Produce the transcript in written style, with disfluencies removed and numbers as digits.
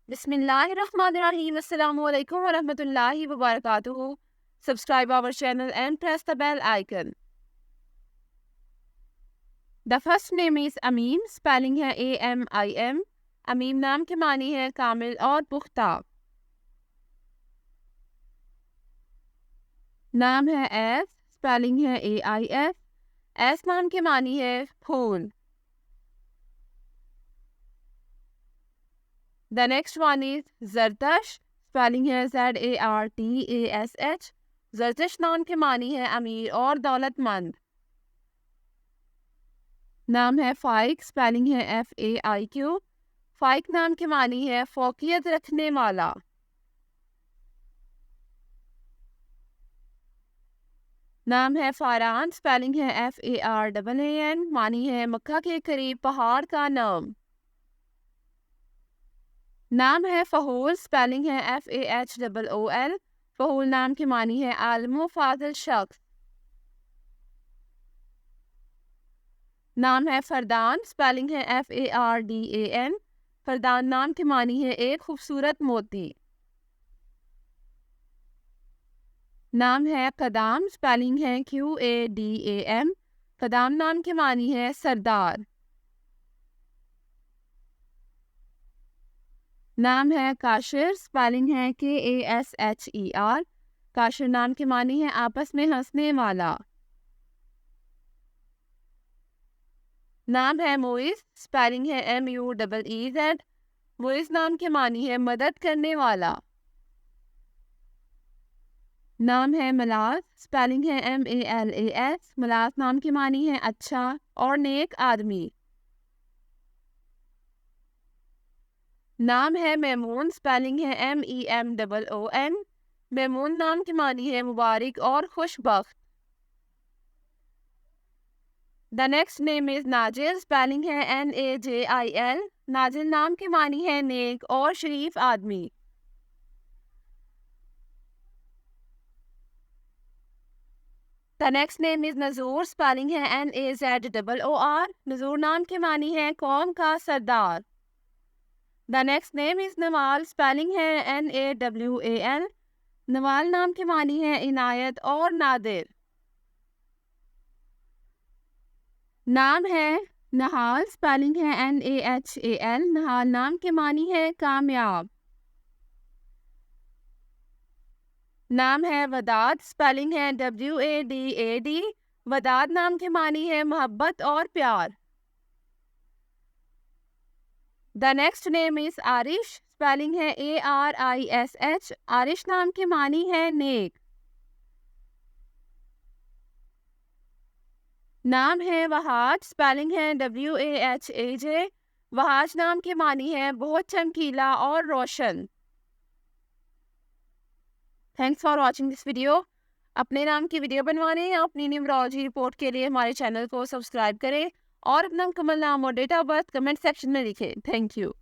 Bismillahirrahmanirrahim. Assalamu alaikum wa rahmatullahi wa barakatuhu. Subscribe our channel and press the bell icon. The first name is Amin. Spelling है AMIM. अमीम नाम के मानी है कामिल और पुख्ता. नाम है एस. स्पेलिंग है AIS. एस नाम के मानी है फूल. The next one is Zartash. Spelling है ZARTASH. जरतश नाम के मानी है अमीर और दौलतमंद. नाम है फाइक. स्पेलिंग है FAIQ. फाइक नाम के मानी है फोकियत रखने वाला. नाम है फारान. स्पेलिंग है FARAAN. मानी है मक्का के करीब पहाड़ का नाम. नाम है फहूल. स्पेलिंग है FAHOOL. फहूल नाम की मानी है आलम फाजिल शख्स. नाम है फरदान. स्पेलिंग है FARDAN. फरदान नाम की मानी है एक खूबसूरत मोती. नाम है कदाम. स्पेलिंग है QADAM. कदाम नाम की मानी है सरदार. नाम है काशिर. स्पेलिंग है KASHER. काशिर नाम की मानी है आपस में हंसने वाला. नाम है मोइज. स्पेलिंग है MUEEZ. मोइज नाम की मानी है मदद करने वाला. नाम है मलास. स्पेलिंग है MALAS. मलास नाम की मानी है अच्छा और नेक आदमी. नाम है मैमून. स्पेलिंग है MEMOON. मैमून नाम की मानी है मुबारक और खुशबख्त. द नेक्स्ट नेम इज नाजिल. स्पेलिंग है NAJIL. नाजिल नाम की मानी है नेक और शरीफ आदमी. The next name is Nazoor. Spelling है NAZOOR. नजूर नाम की मानी है कौम का सरदार. The next name is Nawal. Spelling है NAWAL. नवाल नाम की मानी है इनायत और नादिर. नाम है नहाल. स्पेलिंग है NAHAL. नहाल नाम की मानी है कामयाब. नाम है वदाद. स्पेलिंग है WADAD. वदाद नाम की मानी है मोहब्बत और प्यार. The next name is Arish. Spelling है ARISH. आरिश नाम की मानी है नेक. नाम है वहाज. स्पेलिंग है WAHAJ. वहाज नाम की मानी है बहुत चमकीला और रोशन. Thanks for watching this video. अपने नाम की वीडियो बनवाने या अपनी न्यूमरोलॉजी रिपोर्ट के लिए हमारे चैनल को सब्सक्राइब करें और अपना मुकम्मल नाम और date of birth comment section में लिखें. Thank you.